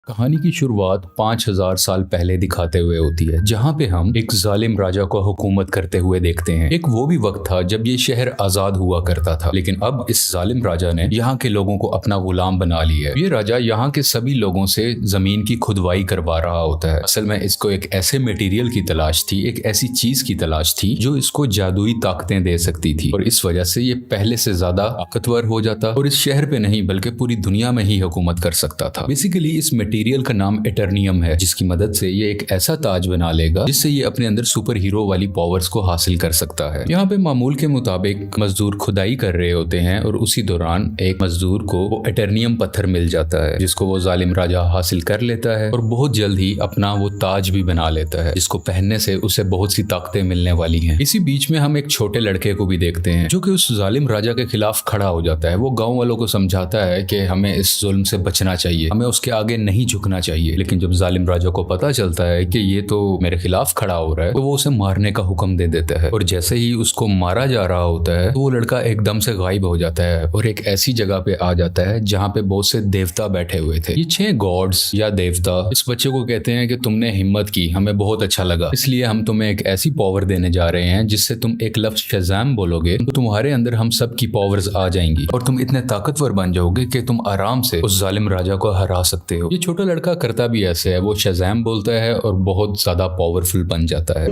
कहानी की शुरुआत 5000 साल पहले दिखाते हुए होती है, जहाँ पे हम एक जालिम राजा को हुकूमत करते हुए देखते हैं। एक वो भी वक्त था जब ये शहर आजाद हुआ करता था, लेकिन अब इस जालिम राजा ने यहाँ के लोगों को अपना गुलाम बना लिया है। ये राजा यहाँ के सभी लोगों से जमीन की खुदवाई करवा रहा होता है। असल में इसको एक ऐसे मटेरियल की तलाश थी, एक ऐसी चीज की तलाश थी जो इसको जादुई ताकतें दे सकती थी, और इस वजह से ये पहले से ज्यादा ताकतवर हो जाता और इस शहर पे नहीं बल्कि पूरी दुनिया में ही हुकूमत कर सकता था। बेसिकली इस मटेरियल का नाम एटर्नियम है, जिसकी मदद से ये एक ऐसा ताज बना लेगा जिससे ये अपने अंदर सुपर हीरो वाली पावर्स को हासिल कर सकता है। यहाँ पे मामूल के मुताबिक मजदूर खुदाई कर रहे होते हैं और उसी दौरान एक मजदूर को वो एटर्नियम पत्थर मिल जाता है, जिसको वो जालिम राजा हासिल कर लेता है और बहुत जल्द ही अपना वो ताज भी बना लेता है, जिसको पहनने से उसे बहुत सी ताकतें मिलने वाली हैं। इसी बीच में हम एक छोटे लड़के को भी देखते हैं जो कि उस जालिम राजा के खिलाफ खड़ा हो जाता है। वो गाँव वालों को समझाता है कि हमें इस जुल्म से बचना चाहिए, हमें उसके आगे नहीं झुकना चाहिए। लेकिन जब जालिम राजा को पता चलता है कि ये तो मेरे खिलाफ खड़ा हो रहा है, तो वो उसे मारने का हुक्म दे देता है। और जैसे ही उसको मारा जा रहा होता है तो वो लड़का एकदम से गायब हो जाता है और एक ऐसी जगह पे आ जाता है जहाँ पे बहुत से देवता बैठे हुए थे। ये 6 गॉड्स या देवता इस बच्चे को कहते हैं कि तुमने हिम्मत की, हमें बहुत अच्छा लगा, इसलिए हम तुम्हें एक ऐसी पावर देने जा रहे हैं जिससे तुम एक लफ्ज शज़ाम बोलोगे तो तुम्हारे अंदर हम सब की पावर्स आ जाएंगी और तुम इतने ताकतवर बन जाओगे कि तुम आराम से उस जालिम राजा को हरा सकते हो। ये छोटा लड़का करता भी ऐसे है, वो शज़ाम बोलता है और बहुत ज्यादा पावरफुल बन जाता है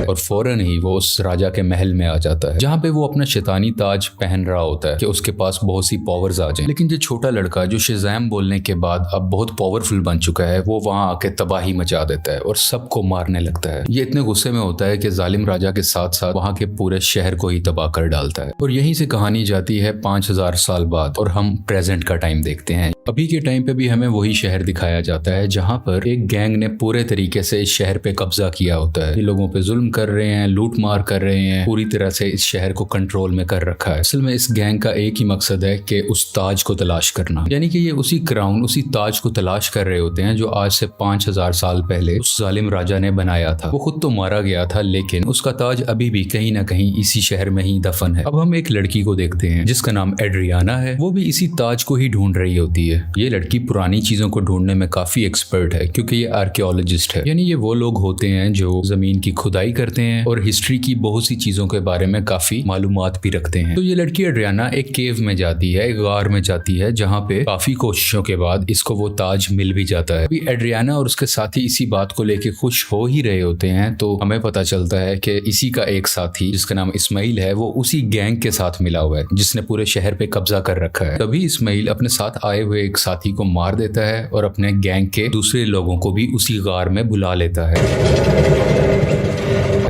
और फौरन ही वो उस राजा के महल में आ जाता है, जहाँ पे वो अपना शैतानी ताज पहन रहा होता है कि उसके पास बहुत सी पावर्स आ जाएं। लेकिन ये छोटा लड़का जो शज़ाम बोलने के बाद अब बहुत पावरफुल बन चुका है, वो वहाँ आके तबाही मचा देता है और सबको मारने लगता है। ये इतने गुस्से में होता है कि जालिम राजा के साथ साथ वहाँ के पूरे शहर को ही तबाह कर डालता है। और यहीं से कहानी जाती है 5000 साल बाद और हम प्रेजेंट का टाइम देखते हैं। अभी के टाइम पे भी हमें वही शहर दिखाया जाता है जहाँ पर एक गैंग ने पूरे तरीके से इस शहर पे कब्जा किया होता है। ये लोगों पे जुल्म कर रहे हैं, लूट मार कर रहे हैं, पूरी तरह से इस शहर को कंट्रोल में कर रखा है। असल में इस गैंग का एक ही मकसद है कि उस ताज को तलाश करना, यानी कि ये उसी क्राउन, उसी ताज को तलाश कर रहे होते हैं जो आज से 5000 साल पहले उस जालिम राजा ने बनाया था। वो खुद तो मारा गया था, लेकिन उसका ताज अभी भी कहीं ना कहीं इसी शहर में ही दफन है। अब हम एक लड़की को देखते हैं जिसका नाम एड्रियाना है। वो भी इसी ताज को ही ढूंढ रही होती है। ये लड़की पुरानी चीजों को ढूंढने में काफी एक्सपर्ट है, क्योंकि ये आर्कियोलॉजिस्ट है, यानी ये वो लोग होते हैं जो जमीन की खुदाई करते हैं और हिस्ट्री की बहुत सी चीजों के बारे में काफी मालूमात भी रखते हैं। तो ये लड़की एड्रियाना एक केव में जाती है, एक गार में जाती है, जहाँ पे काफी कोशिशों के बाद इसको वो ताज मिल भी जाता है। अभी एड्रियाना और उसके साथी इसी बात को लेके खुश हो ही रहे होते हैं, तो हमें पता चलता है कि इसी का एक साथी जिसका नाम इस्माइल है, वो उसी गैंग के साथ मिला हुआ है जिसने पूरे शहर पे कब्जा कर रखा है। तभी इस्माइल अपने साथ आए हुए एक साथी को मार देता है और अपने गैंग के दूसरे लोगों को भी उसी गार में बुला लेता है।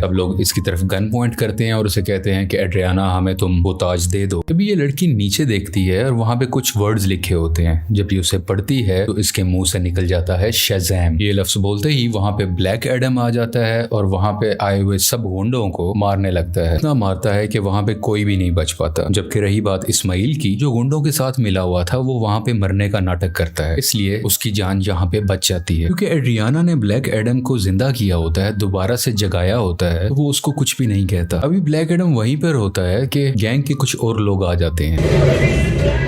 अब लोग इसकी तरफ गन पॉइंट करते हैं और उसे कहते हैं कि एड्रियाना, हमें तुम वो ताज दे दो। तभी ये लड़की नीचे देखती है और वहां पे कुछ वर्ड्स लिखे होते हैं। जब ये उसे पढ़ती है तो इसके मुंह से निकल जाता है शज़ाम। ये लफ्ज बोलते ही वहां पे ब्लैक एडम आ जाता है और वहां पे आए हुए सब गुंडों को मारने लगता है। इतना मारता है कि वहां पे कोई भी नहीं बच पाता। जबकि रही बात इस्माइल की, जो गुंडों के साथ मिला हुआ था, वो वहां पे मरने का नाटक करता है, इसलिए उसकी जान यहाँ पे बच जाती है। क्योंकि एड्रियाना ने ब्लैक एडम को जिंदा किया होता है, दोबारा से जगाया होता है, तो वो उसको कुछ भी नहीं कहता। अभी ब्लैक एडम वहीं पर होता है कि गैंग के कुछ और लोग आ जाते हैं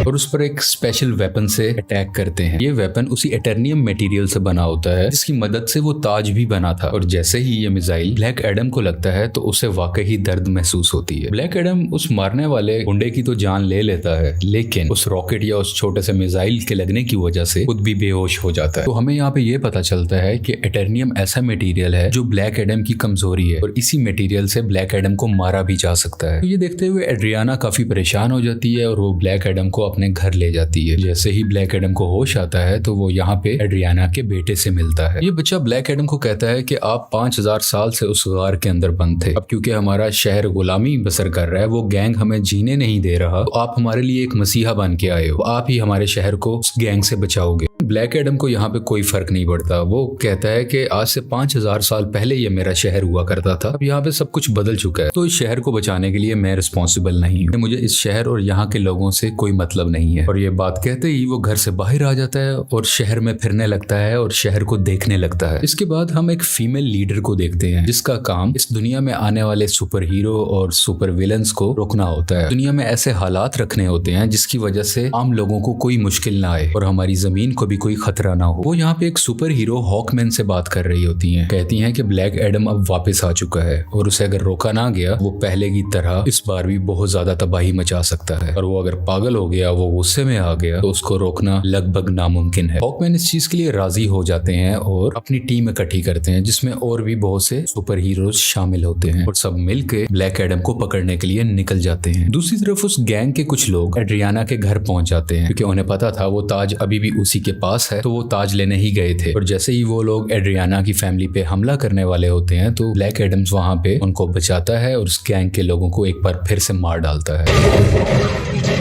और उस पर एक स्पेशल वेपन से अटैक करते हैं। ये वेपन उसी एटर्नियम मटेरियल से बना होता है जिसकी मदद से वो ताज भी बना था। और जैसे ही ये मिसाइल ब्लैक एडम को लगता है तो उसे वाकई दर्द महसूस होती है। ब्लैक एडम उस मारने वाले गुंडे की तो जान ले लेता है, लेकिन उस रॉकेट या उस छोटे से मिसाइल के लगने की वजह से खुद भी बेहोश हो जाता है। तो हमें यहाँ पे ये पता चलता है कि एटर्नियम ऐसा मटेरियल है जो ब्लैक एडम की कमजोरी है और इसी मटेरियल से ब्लैक एडम को मारा भी जा सकता है। तो ये देखते हुए एड्रियाना काफी परेशान हो जाती है और वो ब्लैक एडम को अपने घर ले जाती है। जैसे ही ब्लैक एडम को होश आता है तो वो यहाँ पे एड्रियाना के बेटे से मिलता है। ये बच्चा ब्लैक एडम को कहता है कि आप 5000 साल से उस गार के अंदर बंद थे, अब क्योंकि हमारा शहर गुलामी बसर कर रहा है, वो गैंग हमें जीने नहीं दे रहा, तो आप हमारे लिए एक मसीहा बन के आए हो, आप ही हमारे शहर को उस गैंग से बचाओगे। ब्लैक एडम को यहाँ पे कोई फर्क नहीं पड़ता। वो कहता है कि आज से 5000 साल पहले ये मेरा शहर हुआ करता था, अब यहाँ पे सब कुछ बदल चुका है, तो इस शहर को बचाने के लिए मैं रिस्पॉन्सिबल नहीं हूँ, मुझे इस शहर और यहाँ के लोगों से कोई मतलब नहीं है। और ये बात कहते ही वो घर से बाहर आ जाता है और शहर में फिरने लगता है और शहर को देखने लगता है। इसके बाद हम एक फीमेल लीडर को देखते हैं जिसका काम इस दुनिया में आने वाले सुपर हीरो और सुपर विलन्स को रोकना होता है। दुनिया में ऐसे हालात रखने होते हैं जिसकी वजह से आम लोगों को कोई मुश्किल ना आए और हमारी जमीन को भी कोई खतरा ना हो। वो यहाँ पे एक सुपर हीरो हॉकमैन से बात कर रही होती हैं। कहती हैं कि ब्लैक एडम अब वापस आ चुका है और उसे अगर रोका ना गया वो पहले की तरह इस बार भी बहुत ज्यादा तबाही मचा सकता है, और वो अगर पागल हो गया, वो गुस्से में आ गया, तो उसको रोकना लगभग नामुमकिन है। हॉकमैन इस चीज के लिए राजी हो जाते हैं और अपनी टीम इकट्ठी करते हैं जिसमें और भी बहुत से सुपर हीरोज शामिल होते हैं और सब मिलकर ब्लैक एडम को पकड़ने के लिए निकल जाते हैं। दूसरी तरफ उस गैंग के कुछ लोग एड्रियाना के घर पहुंच जाते हैं क्योंकि उन्हें पता था वो ताज अभी भी उसी के पास है, तो वो ताज लेने ही गए थे। और जैसे ही वो लोग एड्रियाना की फैमिली पे हमला करने वाले होते हैं तो ब्लैक एडम्स वहां पे उनको बचाता है और उस गैंग के लोगों को एक बार फिर से मार डालता है।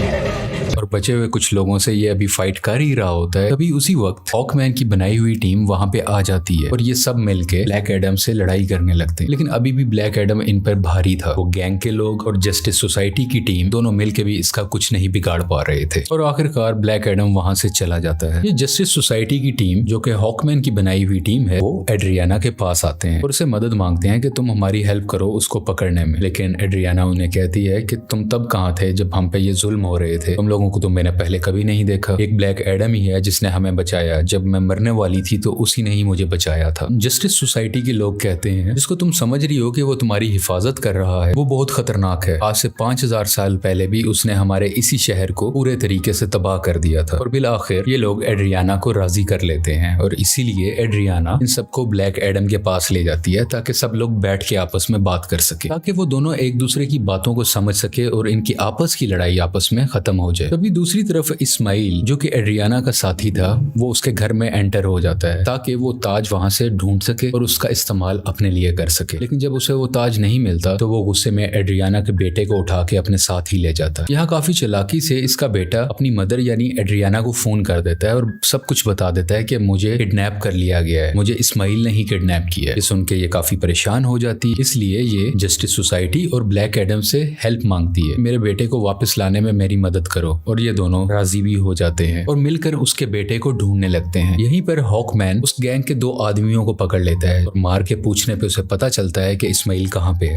और बचे हुए कुछ लोगों से ये अभी फाइट कर ही रहा होता है, तभी उसी वक्त हॉकमैन की बनाई हुई टीम वहां पे आ जाती है और ये सब मिलके ब्लैक एडम से लड़ाई करने लगते हैं। लेकिन अभी भी ब्लैक एडम इन पर भारी था। वो गैंग के लोग और जस्टिस सोसाइटी की टीम दोनों मिलके भी इसका कुछ नहीं बिगाड़ पा रहे थे और आखिरकार ब्लैक एडम वहां से चला जाता है। ये जस्टिस सोसाइटी की टीम जो कि हॉकमैन की बनाई हुई टीम है, वो एड्रियाना के पास आते हैं और उसे मदद मांगते हैं कि तुम हमारी हेल्प करो उसको पकड़ने में। लेकिन एड्रियाना उन्हें कहती है कि तुम तब कहाँ थे जब हम पे ये जुल्म हो रहे थे, तुम लोगों को तो मैंने पहले कभी नहीं देखा। एक ब्लैक एडम ही है जिसने हमें बचाया, जब मैं मरने वाली थी तो उसी ने ही मुझे बचाया था। जस्टिस सोसाइटी के लोग कहते हैं जिसको तुम समझ रही हो कि वो तुम्हारी हिफाजत कर रहा है वो बहुत खतरनाक है। आज से 5000 साल पहले भी उसने हमारे इसी शहर को पूरे तरीके से तबाह कर दिया था। और बिल आखिर ये लोग एड्रियाना को राजी कर लेते हैं और इसीलिए एड्रियाना इन सबको ब्लैक एडम के पास ले जाती है ताकि सब लोग बैठ के आपस में बात कर सके, ताकि वो दोनों एक दूसरे की बातों को समझ सके और इनकी आपस की लड़ाई आपस में खत्म हो जाए। तभी दूसरी तरफ इस्माइल जो कि एड्रियाना का साथी था वो उसके घर में एंटर हो जाता है ताकि वो ताज वहां से ढूंढ सके और उसका इस्तेमाल अपने लिए कर सके। लेकिन जब उसे वो ताज नहीं मिलता तो वो गुस्से में एड्रियाना के बेटे को उठा के अपने साथ ही ले जाता है। यहाँ काफी चालाकी से इसका बेटा अपनी मदर यानी एड्रियाना को फोन कर देता है और सब कुछ बता देता है कि मुझे किडनैप कर लिया गया है, मुझे इस्माइल ने ही किडनैप किया है। ये सुन के ये काफी परेशान हो जाती है, इसलिए ये जस्टिस सोसाइटी और ब्लैक एडम से हेल्प मांगती है, मेरे बेटे को वापस लाने में मेरी मदद करो। और ये दोनों राजी भी हो जाते हैं और मिलकर उसके बेटे को ढूंढने लगते हैं। यहीं पर हॉकमैन उस गैंग के 2 आदमियों को पकड़ लेता है और मार के पूछने पे उसे पता चलता है कि इस्माइल कहाँ पे है।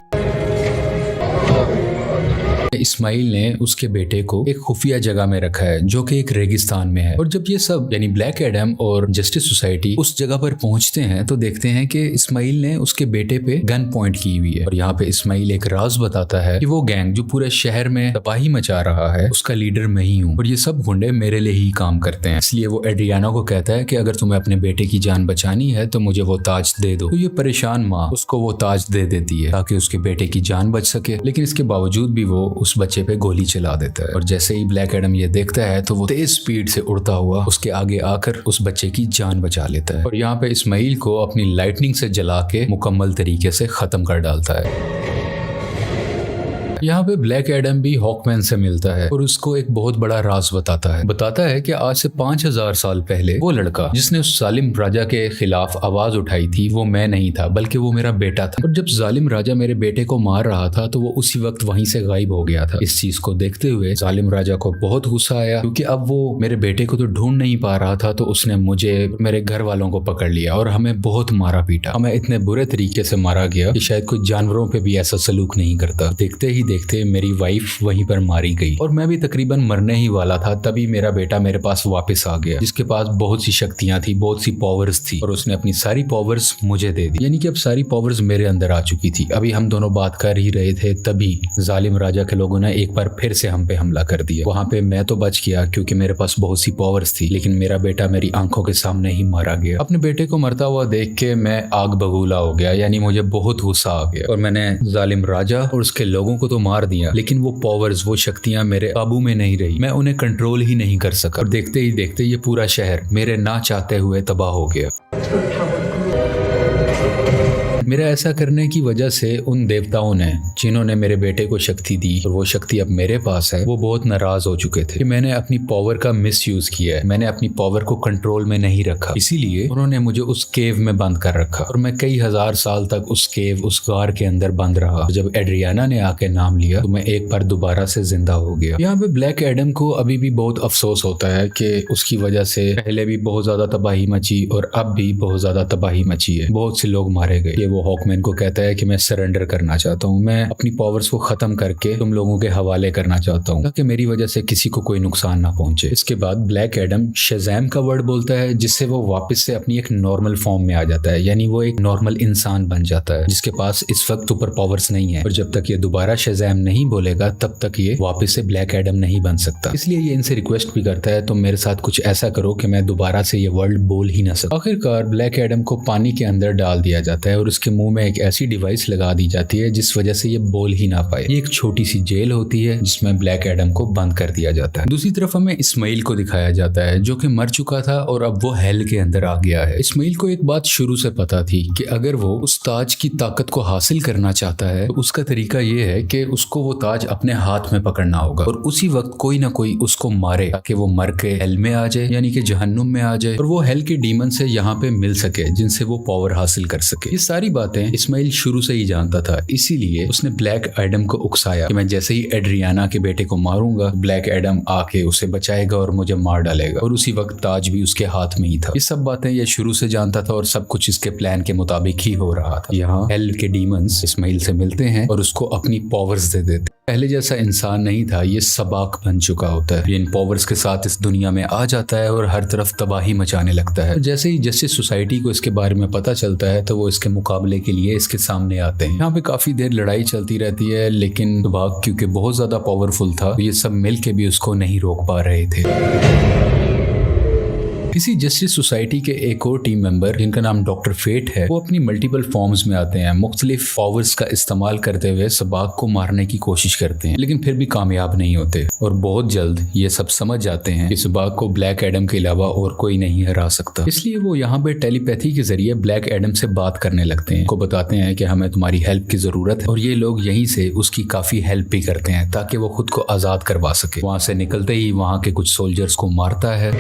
इस्माइल ने उसके बेटे को एक खुफिया जगह में रखा है जो कि एक रेगिस्तान में है। और जब ये सब यानी ब्लैक एडम और जस्टिस सोसाइटी उस जगह पर पहुंचते हैं तो देखते हैं कि इस्माइल ने उसके बेटे पे गन पॉइंट की हुई है। और यहाँ पे इस्माइल एक राज बताता है कि वो गैंग जो पूरे शहर में तबाही मचा रहा है उसका लीडर मैं ही हूँ और ये सब गुंडे मेरे लिए ही काम करते हैं। इसलिए वो एड्रियाना को कहता है कि अगर तुम्हें अपने बेटे की जान बचानी है तो मुझे वो ताज दे दो। तो ये परेशान माँ उसको वो ताज दे देती है ताकि उसके बेटे की जान बच सके, लेकिन इसके बावजूद भी वो उस बच्चे पे गोली चला देता है। और जैसे ही ब्लैक एडम ये देखता है तो वो तेज स्पीड से उड़ता हुआ उसके आगे आकर उस बच्चे की जान बचा लेता है और यहाँ पे इस्माइल को अपनी लाइटनिंग से जला के मुकम्मल तरीके से खत्म कर डालता है। यहाँ पे ब्लैक एडम भी हॉकमैन से मिलता है और उसको एक बहुत बड़ा राज बताता है कि आज से 5000 साल पहले वो लड़का जिसने उस जालिम राजा के खिलाफ आवाज उठाई थी वो मैं नहीं था बल्कि वो मेरा बेटा था। और जब जालिम राजा मेरे बेटे को मार रहा था तो वो उसी वक्त वहीं से गायब हो गया था। इस चीज को देखते हुए जालिम राजा को बहुत गुस्सा आया क्योंकि अब वो मेरे बेटे को तो ढूंढ नहीं पा रहा था, तो उसने मुझे मेरे घर वालों को पकड़ लिया और हमें बहुत मारा पीटा। हमें इतने बुरे तरीके से मारा गया कि शायद कोई जानवरों पे भी ऐसा सलूक नहीं करता। देखते ही देखते मेरी वाइफ वहीं पर मारी गई और मैं भी तकरीबन मरने ही वाला था, तभी मेरा बेटा मेरे पास वापस आ गया जिसके पास बहुत सी शक्तियां थी, बहुत सी पावर्स थी और उसने अपनी सारी पावर्स मुझे दे दी। यानी कि अब सारी पावर्स मेरे अंदर आ चुकी थी। अभी हम दोनों बात कर ही रहे थे तभी जालिम राजा के लोगों ने एक बार फिर से हम पे हमला कर दिया। वहां पे मैं तो बच गया क्योंकि मेरे पास बहुत सी पावर्स थी, लेकिन मेरा बेटा मेरी आंखों के सामने ही मारा गया। अपने बेटे को मरता हुआ देख के मैं आग बगूला हो गया, यानी मुझे बहुत गुस्सा आ गया और मैंने जालिम राजा और उसके लोगों को तो मार दिया, लेकिन वो पावर्स, वो शक्तियां मेरे काबू में नहीं रही। मैं उन्हें कंट्रोल ही नहीं कर सका और देखते ही देखते ये पूरा शहर मेरे ना चाहते हुए तबाह हो गया। मेरा ऐसा करने की वजह से उन देवताओं ने, जिन्होंने मेरे बेटे को शक्ति दी और वो शक्ति अब मेरे पास है, वो बहुत नाराज हो चुके थे कि मैंने अपनी पावर का मिसयूज किया है, मैंने अपनी पावर को कंट्रोल में नहीं रखा। इसीलिए उन्होंने मुझे उस केव में बंद कर रखा और मैं कई हजार साल तक उस केव, उस गार के अंदर बंद रहा। जब एड्रियाना ने आके नाम लिया तो मैं एक बार दोबारा से जिंदा हो गया। यहाँ पे ब्लैक एडम को अभी भी बहुत अफसोस होता है कि उसकी वजह से पहले भी बहुत ज्यादा तबाही मची और अब भी बहुत ज्यादा तबाही मची है, बहुत से लोग मारे गए। ये वो हॉकमैन को कहता है कि मैं सरेंडर करना चाहता हूँ, मैं अपनी पावर्स को खत्म करके तुम लोगों के हवाले करना चाहता हूँ ताकि मेरी वजह से किसी को कोई नुकसान ना पहुंचे। इसके बाद ब्लैक एडम शज़ैम का वर्ड बोलता है, जिससे वो वापस से अपनी एक नॉर्मल फॉर्म में आ जाता है, यानी वो एक नॉर्मल इंसान बन जाता है जिसके पास इस वक्त सुपर पावर्स नहीं है। और जब तक ये दोबारा शज़ैम नहीं बोलेगा तब तक ये वापस से ब्लैक एडम नहीं बन सकता। इसलिए ये इनसे रिक्वेस्ट भी करता है, तुम मेरे साथ कुछ ऐसा करो कि मैं दोबारा से ये वर्ल्ड बोल ही ना सकूं। आखिरकार ब्लैक एडम को पानी के अंदर डाल दिया जाता है और उसके मुंह में एक ऐसी डिवाइस लगा दी जाती है जिस वजह से ये बोल ही ना पाए। ये एक छोटी सी जेल होती है जिसमें ब्लैक एडम को बंद कर दिया जाता है। दूसरी तरफ हमें इस्माइल को दिखाया जाता है जो कि मर चुका था और अब वो हेल के अंदर आ गया है। इस्माइल को एक बात शुरू से पता थी कि अगर वो उस ताज की ताकत को हासिल करना चाहता है तो उसका तरीका ये है कि उसको वो ताज अपने हाथ में पकड़ना होगा और उसी वक्त कोई ना कोई उसको मारे ताकि वो मर के हेल में आ जाए, यानी कि जहन्नुम में आ जाए और वो हेल के डीमन से यहाँ पे मिल सके जिनसे वो पावर हासिल कर सके। ये सारी बातें इस्माइल शुरू से ही जानता था, इसीलिए उसने ब्लैक एडम को उकसाया कि मैं जैसे ही एड्रियाना के बेटे को मारूंगा ब्लैक एडम आके उसे बचाएगा और मुझे मार डालेगा और उसी वक्त ताज भी उसके हाथ में ही था। ये सब बातें ये शुरू से जानता था और सब कुछ इसके प्लान के मुताबिक ही हो रहा था। यहाँ हेल के डीमंस इस्माइल से मिलते हैं और उसको अपनी पावर्स दे देते। पहले जैसा इंसान नहीं था, ये सबाक बन चुका होता है। ये इन पावर्स के साथ इस दुनिया में आ जाता है और हर तरफ तबाही मचाने लगता है। जैसे ही जस्टिस सोसाइटी को इसके बारे में पता चलता है तो वो इसके मुकाबले के लिए इसके सामने आते हैं। यहाँ पे काफी देर लड़ाई चलती रहती है, लेकिन सबाक क्योंकि बहुत ज्यादा पावरफुल था, ये सब मिल के भी उसको नहीं रोक पा रहे थे। इसी जस्टिस सोसाइटी के एक और टीम मेंबर जिनका नाम डॉक्टर फेट है, वो अपनी मल्टीपल फॉर्म्स में आते हैं, मुख्तलिफ पावर्स का इस्तेमाल करते हुए सबाक को मारने की कोशिश करते हैं, लेकिन फिर भी कामयाब नहीं होते और बहुत जल्द ये सब समझ जाते हैं कि सबाक को ब्लैक एडम के अलावा और कोई नहीं हरा सकता। इसलिए वो यहाँ पे टेलीपैथी के जरिए ब्लैक एडम से बात करने लगते हैं, को बताते हैं कि हमें तुम्हारी हेल्प की जरूरत है और ये लोग यहीं से उसकी काफी हेल्प भी करते हैं ताकि वो खुद को आजाद करवा सके। वहां से निकलते ही वहां के कुछ सोल्जर्स को मारता है,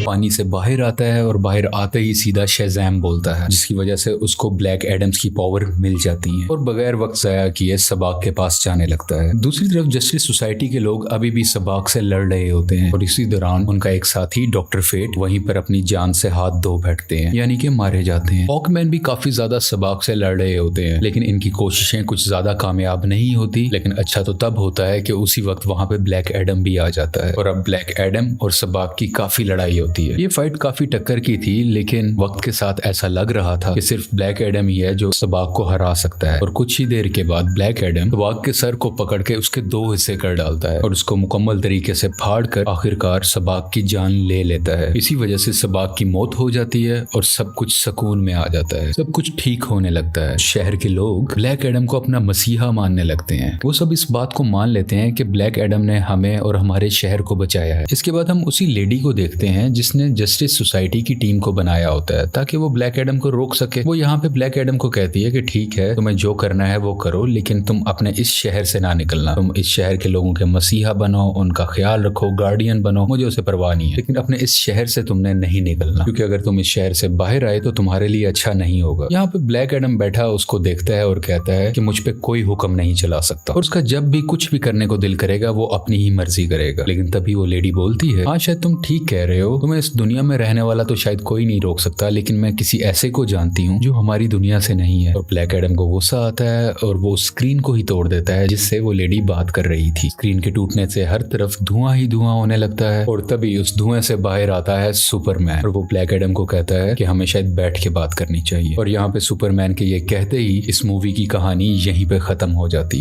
पानी से बाहर आता है और बाहर आते ही सीधा शज़ैम बोलता है, जिसकी वजह से उसको ब्लैक एडम्स की पावर मिल जाती है और बगैर वक्त ज़ाया किए सबाक के पास जाने लगता है। दूसरी तरफ जस्टिस सोसाइटी के लोग अभी भी सबाक से लड़ रहे होते हैं और इसी दौरान उनका एक साथी डॉक्टर फेट वहीं पर अपनी जान से हाथ धो बैठते हैं, यानी कि मारे जाते हैं। हॉकमैन भी काफी ज्यादा सबाक से लड़ रहे होते हैं, लेकिन इनकी कोशिशें कुछ ज्यादा कामयाब नहीं होती। लेकिन अच्छा तो तब होता है कि उसी वक्त वहां पे ब्लैक एडम भी आ जाता है और अब ब्लैक एडम और सबाक की काफी लड़ाई होती है। ये फाइट काफी टक्कर की थी, लेकिन वक्त के साथ ऐसा लग रहा था कि सिर्फ ब्लैक एडम ही है जो सबाक को हरा सकता है। और कुछ ही देर के बाद ब्लैक एडम सबाक के सर को पकड़ के उसके 2 हिस्से कर डालता है और उसको मुकम्मल तरीके से फाड़ कर आखिरकार सबाक की जान ले लेता है। इसी वजह से सबाक की मौत हो जाती है और सब कुछ सुकून में आ जाता है, सब कुछ ठीक होने लगता है। शहर के लोग ब्लैक एडम को अपना मसीहा मानने लगते हैं। वो सब इस बात को मान लेते हैं कि ब्लैक एडम ने हमें और हमारे शहर को बचाया है। इसके बाद हम उसी लेडी को देखते हैं जिसने जस्टिस सोसाइटी की टीम को बनाया होता है ताकि वो ब्लैक एडम को रोक सके। वो यहाँ पे ब्लैक एडम को कहती है कि ठीक है, तुम्हें जो करना है वो करो, लेकिन तुम अपने इस शहर से ना निकलना। तुम इस शहर के लोगों के मसीहा बनो, उनका ख्याल रखो, गार्डियन बनो, मुझे उसे परवाह नहीं है, लेकिन अपने इस शहर से तुमने नहीं निकलना, क्योंकि अगर तुम इस शहर से बाहर आए तो तुम्हारे लिए अच्छा नहीं होगा। यहाँ पे ब्लैक एडम बैठा उसको देखता है और कहता है कि मुझ पे कोई हुक्म नहीं चला सकता और उसका जब भी कुछ भी करने को दिल करेगा वो अपनी ही मर्जी करेगा। लेकिन तभी वो लेडी बोलती है, हाँ शायद तुम ठीक कह रहे हो, तुम्हें इस दुनिया में रहने वाला तो शायद कोई नहीं रोक सकता, लेकिन मैं किसी ऐसे को जानती हूँ जो हमारी दुनिया से नहीं है। और ब्लैक एडम को गुस्सा आता है और वो स्क्रीन को ही तोड़ देता है जिससे वो लेडी बात कर रही थी। स्क्रीन के टूटने से हर तरफ धुआं ही धुआं होने लगता है और तभी उस धुएं से बाहर आता है सुपरमैन और वो ब्लैक एडम को कहता है कि हमें शायद बैठ के बात करनी चाहिए। और यहाँ पे सुपरमैन के ये कहते ही इस मूवी की कहानी यहीं पे खत्म हो जाती है।